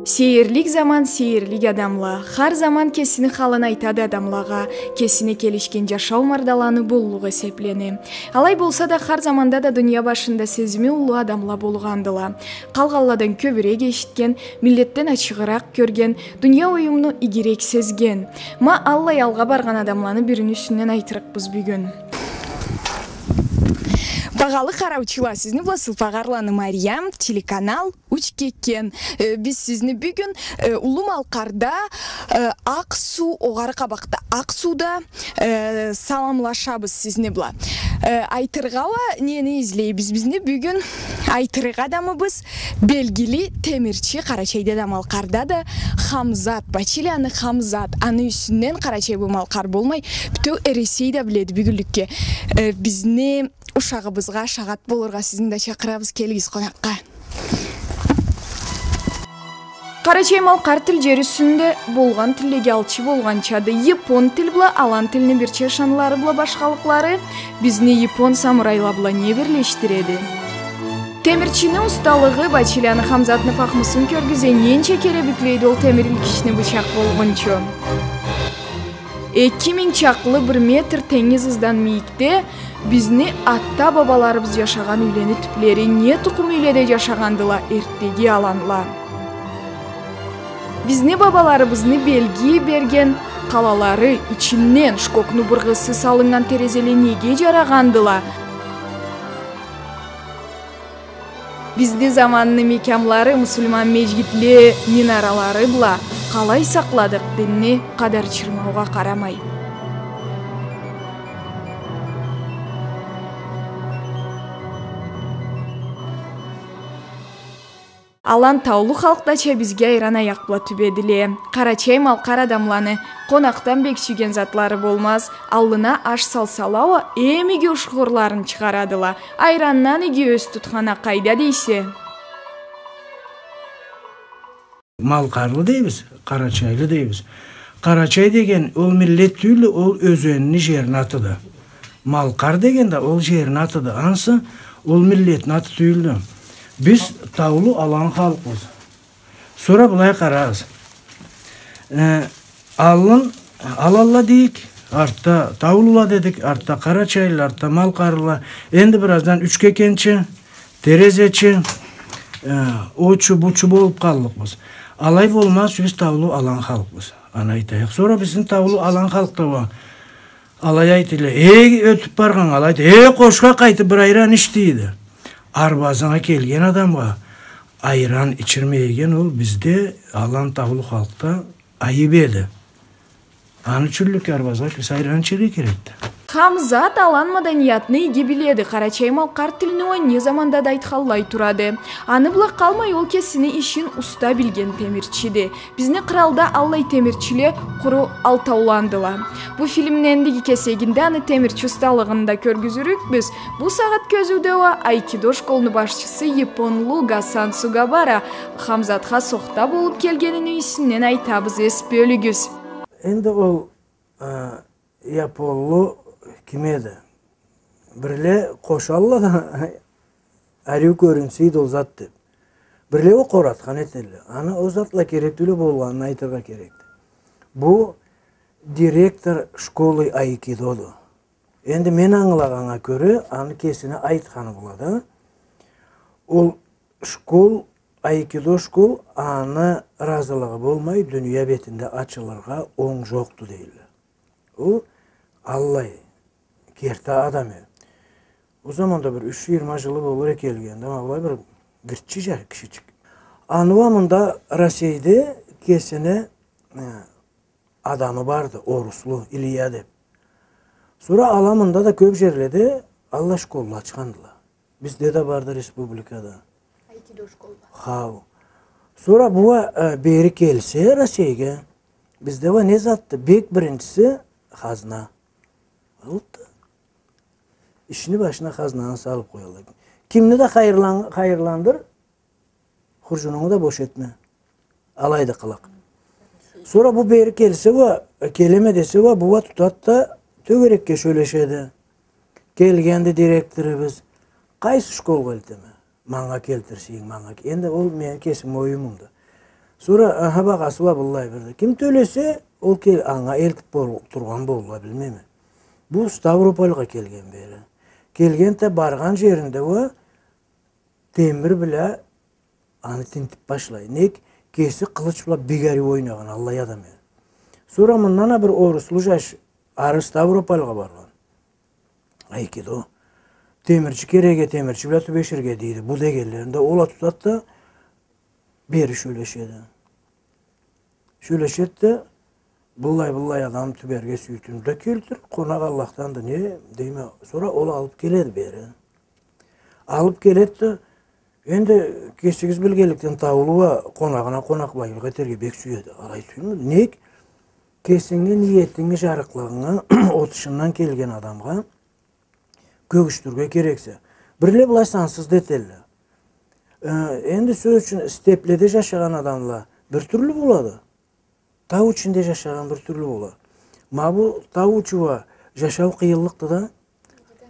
Сейірлік заман сейірлік адамла. Har zaman кесіні халын айтады адамлаға. Кесіні келішкен жашау мардаланы болуға сеплене. Алай болса да har заманда да дүния башында сезімі ұлы адамла болғандыла. Қалғалладан көбірек ешіткен, миллеттен ачығырақ көрген, дүния ойымны игерек сезген. Ма Аллай алға барған адамланы бірін үстінен айтырық біз бүгін. Бағалы қараучылар, сізні бұласыл пағарланы Мариям, телеканал Учкекен. Біз сізні бүгін Улум Алқарда Ақсу, оғары қабақта Ақсуда саламлашабыз сізні бұла. Айтырғала нені ізлейбіз бізні бүгін айтырға адамыбыз белгілі темірчі Қарачайда да Малқарда да Хамзат, Бачиляны Хамзат, аны үсінен Қарачай бұл Малқар болмай, бүтеу әресейді біледі бүгінлікке. Бізні ушағыбызға шағат болырға сіздің де шақырабыз келгіз қонаққа. Қарачай Малқар тіл жерісінде болған тілеге алчы болған чады. Япон тіл бұла, алан тіліне бір чешанлары бұла башқалықлары бізіне япон самурайла бұла не бірлештіреді. Темірчіні ұсталығы Бачиляны Хамзатны фақмысын көргізе ненче кере бүклейді ол теміріл кішіне бұчақ болғынчы. 2000 чақлы 1 метр теңіз ыздан мейікте бізні атта бабаларыбыз жашаған үйлені түплері не тұқым үйледе жашағандыла ерттеге аланла. Бізні бабаларыбызны белги берген қалалары içinden шкокну бұрғысы салынған терезелі неге жарағандыла. Бізді заманны мекамлары мұсылман мечгитле минаралары бұла. Қалай сақладық дінні қадар чырмауға қарамай. Алан таулы халықтача бізге айран аяқпла түбеділе. Қарачай Малқар адамланы қонақтан бек сүйген затлары болмаз. Аллына аш салсалауы емеге ұшқырларын шығарадыла. Айраннан еге өз тұтқана қайда дейсе? Малқарлы дейбіз, Қарачайлы дейбіз. Қарачай деген ол миллет түйлі, ол өзенini жерін атыды. Малқар деген де ол жерін атыды. Ансы ол миллетін аты түйлі. Біз таулы алан халқыз. Сұра бұлай қарағыз. Алалла дейік, артта таулыла дедік, артта Қарачайлы, артта Малқарлы. Енді біраздан Учкекенші, Терезечі, очу-бучу болып қалдық біз. Алай болмас, біз таулы алан халқыз. Ана айтайық. Сұра біздің таулы алан халықта ба. Алай айтылы, өтіп барған, алай айтылы, қошқа қайты бір айран іштейді. Арбазыңа келген адамға айран içirmeygen ол бізде алан таулы халықта айып еді. Аны чүрлік арбазға біз айран içire керекті. Хамзат алан маданиятны еге біледі. Қарачай Малқар тіліні не заманда да айтқаллай тұрады. Аны бұлақ қалмай ол кесіні ішін ұста білген темірчіде. Бізіне қыралда Аллай темірчіле құру алтауландыла. Бұл фильмнендегі кесегінде аны темірчі ұсталығында көргізірік біз. Бұл сағат көзудеуі айкидо школны башчысы японлу Гасан Сугабара Хамзатқа соқта болып келгенін үйсінен айтабыз еспелігіз. Енді ол японлу кимеді? Бірле қошалла да әрі көрінсейді ол зат деп. Бірле о қоратқан етелі. Аны о затла керектілі болғанын айтырға керекті. Бұл директор школы айкидоды. Енді мен аңылағанға көрі, аны кесіне айтқаны болады. Ол школ, айкидо школ, аны разылығы болмай, дүния бетінде ачыларға оң жоқты дейлі. Ол Аллай керті адамы. O zaman da bir 3-20 жылы болыр келгенде, Аллай бір гіртчі жар кішічік. Ануамында Россияда кесіне адамы барды, Оруслу, Илья деп. Sonra аламында да көп жерледі, Алла школы açқандыла. Бізде де барды республикада. Айкидо школы. Хау. Sonra бұға бері келсе Россияға, бізде va не затты? Бек біріншісі қазына. Алды. İşini başına haznanı salıp koyuyorlar. Kimini de hayırlandır, hurcununu da boş etme. Alaydı kılak. Sonra bu beri kelise va, kelime dese va, buva tutat da tögerekке söyleşedi. Gelgendi direktörümüz, qaysı şkol geldi mi? Manga keltirsin, manga. Endi ol men kesim oyumumdu. Sonra aha бағасы бар бұлай бірді. Ким төлесе, ол аңа елтіп тұрған болуға білмеймі. Бұл Ставропольға келген бері. Келгенде барған жерінде о темір біле аны тентіп башлай. Нек кесі қылыш бұла бегари ойнаған Аллай адам еді. Sonra мынана бір орыслы жаш ары Ставропольға барған. Айкидо. Темірчі кереге, темірчі біле түбешірге дейді. Бұл дегелерінде ола тұтатты, бері шөлешеді. Шөлешетті, бұллай адам түберге сүйтімді келтір, қонақ Аллахтанды не дейме. Sonra ола алып келеді бері. Алып келетті, енді кесігіз білгеліктен таулуға қонағына қонақ байы қетерге бек сүйеді. Алай сүймі? Нек? Кесіңе ниетіңе жарықлығыңа отышынан келген адамға көгіштірге керексе. Бірле бұлай сансыз детелі. Енді сөз үшін степледе жашаған адамла бір түрлі болады. Тау ішінде жашаған бір түрлі болады. Ма бұл тау үшіва жашау қиылықты да,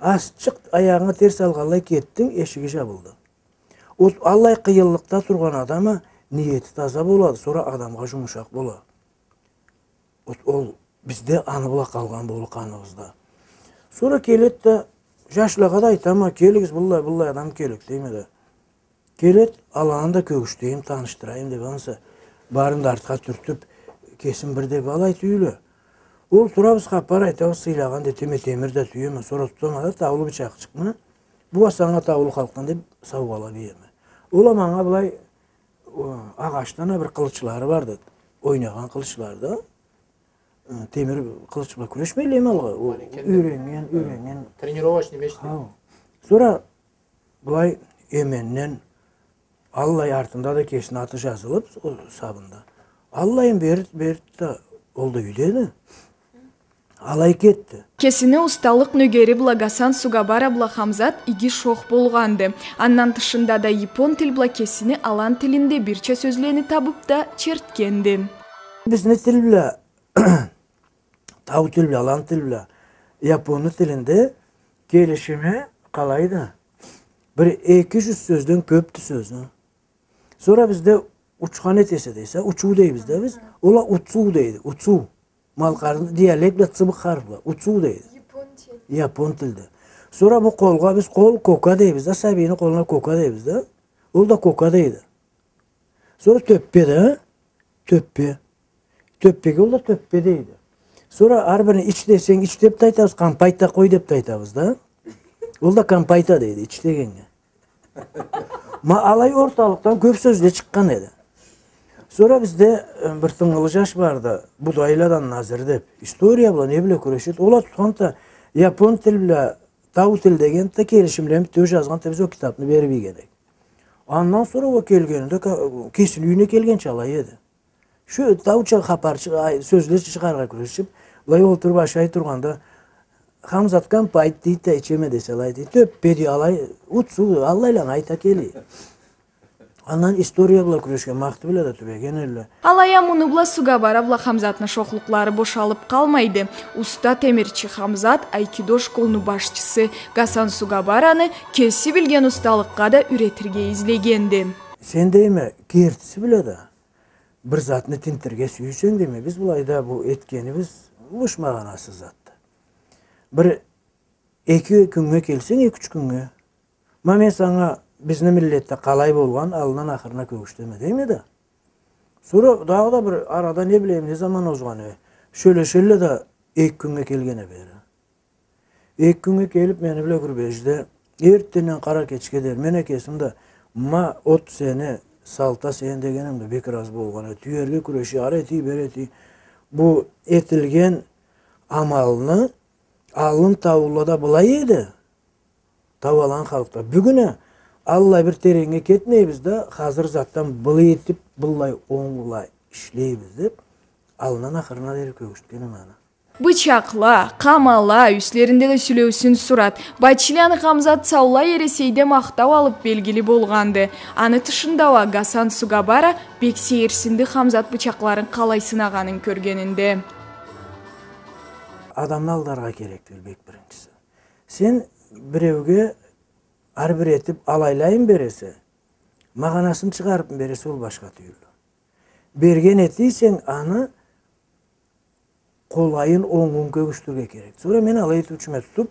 асчық аяғыңа терс алғалай кеттің, ешіге жабылды. Аллай қиылықта тұрған адамы ниеті таза болады, sonra адамға жұмышақ болады. Ол бізде аны бұла қалған болу қанығызда. Sonra келетті, жашлаға да айтама, келігіз бұллай адам келік деймеді. Келет, алаңында көгіштейім, таныштырайым деп анса, барымды артқа түртіп, кесім бірде балай түйілі. Ол тұрабыз қапар айтауыз сыйлаған де темір де түйемі, sonra тұтамада таулы бычақ шықма, бұл асаңа таулы қалқан деп сауғала бейемі. Ол амаңа бұлай ағаштана бір қылычылары барды, ойнаған қылычыларды. Темір қылычыла күрешмейлейм алға, үйренген. Тренировочный мешті. Sonra бұлай еменнен Аллай артында да кесін аты жазылып сабында. Аллайым берді, ол да үйдеді. Алай кетті. Кесіні ұсталық нөгері бұла Гасан Сугабара бұла Хамзат иги шоқ болғанды. Аннан тышында да япон тіл бұла кесіні алан тілінде бірче сөзлені табып да черткенді. Бізді тіл бұла, тау тіл бұла, алан тіл бұла, японы тілінде келішіме қалайды. Бір 200 сөзден көпті сөзі. Sonra bizde uçkan etese deyse, uçuğu dey bizde biz. Ola uçuğu deydi, uçuğu. Malkarın diyalekle çıbık harfla, uçuğu deydi. Yapon tilde. Sonra bu kolga biz kol koka dey bizde, sabinin koluna koka dey bizde. O da koka deydi. Sonra töppe de, töppe. Töppeki o da töppe deydi. Sonra arbirini iç desen iç dep taytabız, kampayta koy dep taytabız da. O da kampayta deydi, iç degenge. Ma alay ortalıktan köp sözle çıkkan edi. Sonra bizde bir tıngılı jaş vardı, budayladan nazır dep. Historiya bula ne bile küreşet. Ola tutkanta Yapon til bile, Tau til degen de kelişimlerini töz yazgan da biz o kitabını berip gerek. Ondan sonra o kelgeninde kesin üyüne kelgen çalay edi. Şu Tauça xaparçı sözler çıkarga küreşip, lay oturup aşağı turganda Hamzat kampayt deyit de içeme deselay deyit. Töppe diye alay, utsu, Allah'yla ayta keli. Анан история була күрешкен мақты біле да түбе генерлі. Алая мұны бұла Сугабара бұла Хамзатны шоқлықлары бошалып қалмайды. Уста темірчі Хамзат айкидо школны башчысы Гасан Сугабараны кесі білген ұсталыққа да үретірге излегенді. Сен дейме, кертісі біле да. Бір затны тинтерге сүйсен дейме, біз бұлайда бұл еткені біз ұшмаған асы затты. Бір 2 күнге келсен 2-3 күнге. Ма мен саңа Bizne millette qalay bolgan alından ahırına kövüşteme değil mi de? Sonra daha da bir arada ne bileyim ne zaman ozganı. Şöyle de 2 günge kelgene beri. 2 günge kelip meni bile gürbejde ertenen qara keçke der. Mene kesimde ma ot seni salta sen degenim de bek az bolganı. Tüyerge küreşi areti bereti. Bu etilgen amalını alın tavullada bulay edi. Tavalan halkta. Bugüne Allah bir terenge ketmeybiz de hazır zattan bılı etip bıllay oğulay işleybiz de alınan ahırına deri kövüştkenim ana. Bıçakla, kamala, üstlerinde de sülövsün surat. Bayçilyanı Hamzat Saula Ereseyde maqtav alıp belgili bolgandı. Anı tışındava Gasan Sugabara bek seyirsindi Hamzat bıçakların qalay sınağanın körgeninde. Adamın aldarga kerek değil bek birincisi. Sen birevge arbir etip alaylayın berese, mağanasını çıkarıp berese ol başka tüylü. Берген etiysen anı kolayın oğun kөгüштürge керек. Sonra men ala etүүчүмө tutup,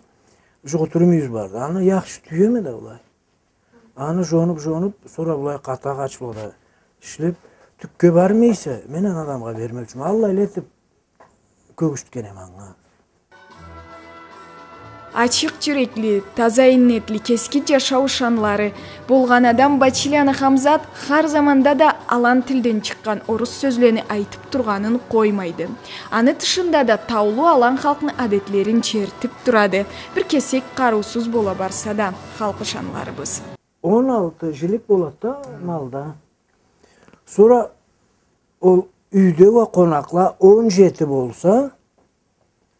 жоготурумуз bardı. Anı yaxşı tüyeme de bulay. Anı jonup, sonra bulay kata kaçmadı. İşlep, tükke barmıysa, menen adamga vermek için. Allah iletip kөгүшткен аңа. Ачык жүрекли, таза иннетли, кескин жашоо шанлары болгон адам Бачиляна Хамзат har заманда да алан тилден чыккан орус сөзлөрүн айтып турганын коймайды. Аны тышында да таулуу алан халкынын адеттерин чертип турады. Бир кесек каруусуз бола барса да халкы шанларыбыз. 16 jilik болот да малда. Sonra ol үйдө ва конакла 17 болса,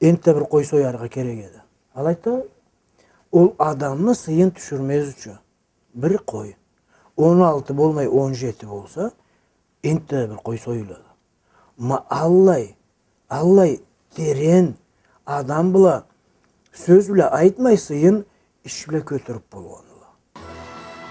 энте бир кой соярга керек эди. Ал айтты, ol adamны сыйын түшүрмөз үчүн бир кой. 16 болмай 17 болса, энте бир кой союлат. Ма Аллай терен адам була сөз биле айтмай сыйын иш биле көтөрүп болгон.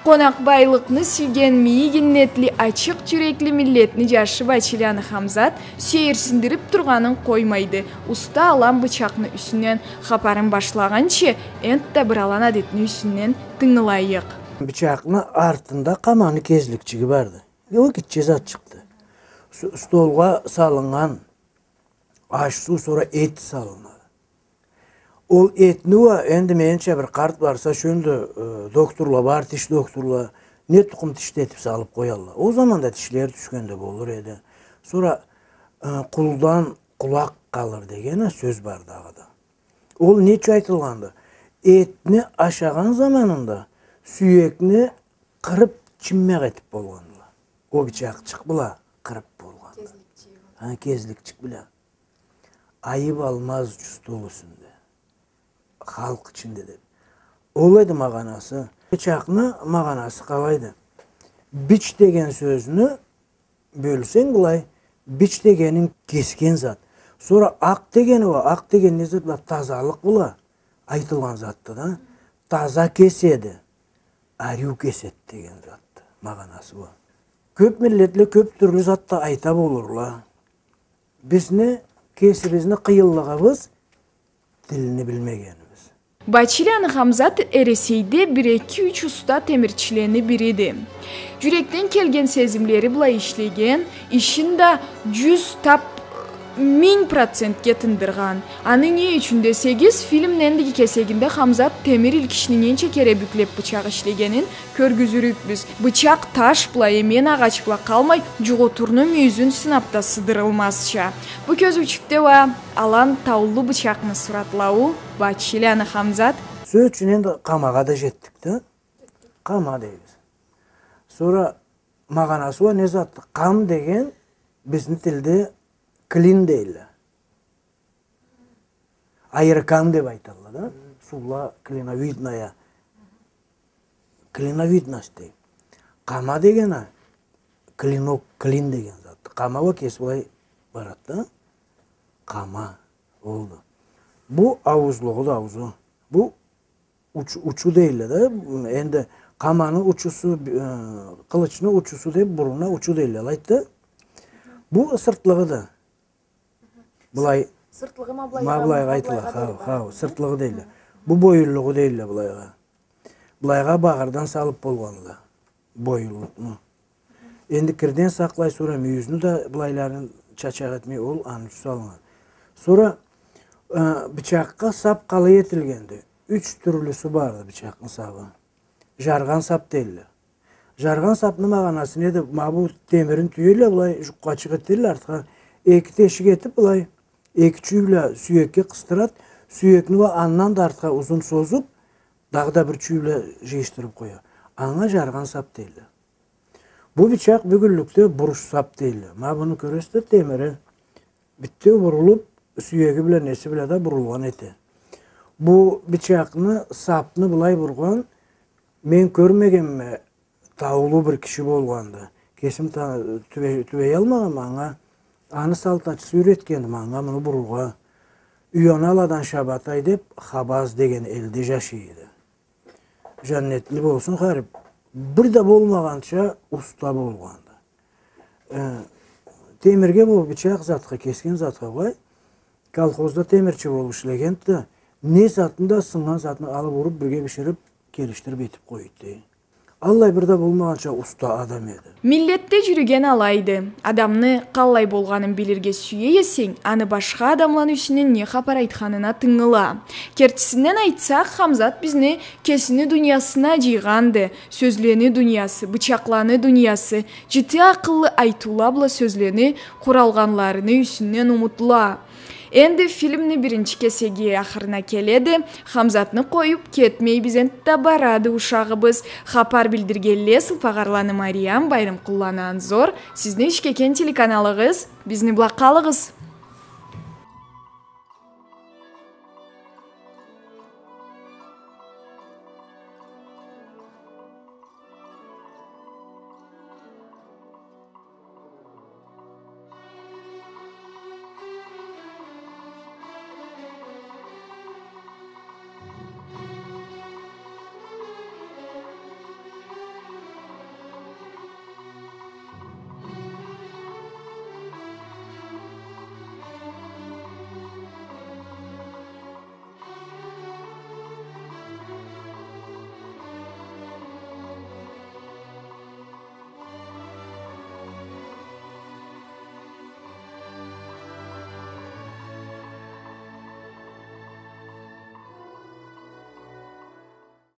Конак байлыкны сүйген мийгиннетли ачык жүрекли миллетни жашы Бачиляна Хамзат сүйерсиндирип турганын коймайды. Уста алан бычакны үсүнөн хапарын башлаганчы энтте бир алан адетини үсүнөн тыңылайык. Bıçakны артында каманы кезликчиги барды. О киче зат чыкты. Столга салынган аш суу, sonra эт салынады. Ol etni va endi mençe bir kart varsa şöyle doktorla var, tiş doktorla ne tukum tişletip salıp koyarlar. O zaman da tişler düşkende olur edi. Sonra kuldan kulak kalır degene söz var dağıda. Ol neçe aytılgandı? Etni aşağın zamanında süyekni kırıp çimmek etip bolganlar. O bıçak çık bula kırıp bolgan. Kezlikçik bile. Ayıp almaz cüstü olsun de. Halk içinde de. Olaydı mağanası. Bıçakны mağanası kalaydı. Biç degen sözünü bölsen bulay. Biç degenin kesken zat. Sonra ak degeni var. Ak degen ne zat? Tazalık bula. Aytılgan zattı da. Taza kesedi. Aryu keset degen zattı. Mağanası var. Köp milletle köp türlü zatta aytab olurlar. Bizni kesibizini kıyıllığımız dilini bilmegenimiz. Бачиляна Хамзат Эресейде 1-2-3 usta temirçilerini biriydi. Yürekten kelgen sezimleri bula işlegen, işin de 100 tap 1000% getindirigan. Anı ne üçün desegіз, filmden degi keseginde Hamzat temir ilkişinin ençe kere büklep bıçak işlegenin körgüzürük biz. Bıçak taş bula emen ağaç bula kalmay, jugoturnu müyüzün sınapta sıdırılmazça. Bu köz uçukte va alan taullu bıçakны suratlağı Bачиляна Хамзат. Söz için endi kamağa da jettik de. Kama deybiz. Sonra mağanası var ne zat? Kam degen bizni tilde klin deyli. Ayırkan deb aytılır da. Sulla klinovidnaya. Klinovidnost deyip. Kama degen klin degen zat. Kama va kesbay barat da. Kama oldu. Bu avuzluğu da avuzu. Bu uçu değil de. Endi kamanın uçusu, kılıçını uçusu deyip buruna uçu değil aytdı. Bu sırtlığı da. Bulay Sırtlığı mablayga aytılır. Sırtlığı değil. Bu boyulluğu değil bulayga. Bulayga bağırdan salıp bolganlar. Boyulluğunu. Endi kirden saklay sonra müyüzünü de bulayların çaçak etmeyi ol anüç salınır. Sonra bıçakka sap kalı yetilgendi. 3 türlüsü vardı bıçakın sapı. Jargan sap değil. Jargan sapını mağanası neydi? Bu demirin tüyüyle bulay jukka çıkıtırlar artık. Eki teşik etip bulay. Eki çüyle süyekki kıstırat. Süyekini ve andan da artık uzun sozup dağda bir çüyle jeyiştirip koyuyor. Ana jargan sap değil. Bu bıçak bugünlükte buruş sap değil. Ma bunu köreste demiri. Bitti vurulup süyegi bile nesi bile de burulgan eti. Bu bıçakını sapını bulay burgan men görmegenme taulu bir kişi bolgandı. Kesim tüvey almağım bana. Anı saltaçı süretkendi bana bunu burulga. Üyonaladan şabatay dep Habaz degen elde yaşıydı. Jannetli bolsun harip. Bir de bolmagança usta bolgandı. темирге бол бычак затка, кескен затка кой. Колхозда темирчи болуп ишлеген да, не затында сынган затны алып уруп бирге биширип, келиштирип этип койду. Аллай бирде болмаганча уста адам edi. Миллетте жүрген алайды. Адамны қалай болғанын билирге сүйе есең, аны башка адамлан үчүнүн не хапар айтканына тыңыла. Кертисинен айтсак, Хамзат бизни кесини дуньясына жыйганды. Сөзлени дуньясы, бычакланы дуньясы, жыты акыллы айтуулабла сөзлени куралганларыны үчүнөн умутла. Энди фильмни биринчи кесеги ахырына келеди. Хамзатны коюп кетмей бизентте барады ушагыбыз. Хапар билдиргеле Сылпагарланы Мариям Байрамкулланы Анзор. Сиздин Ичкекен телеканалыгыз, бизни булаккалыгыз.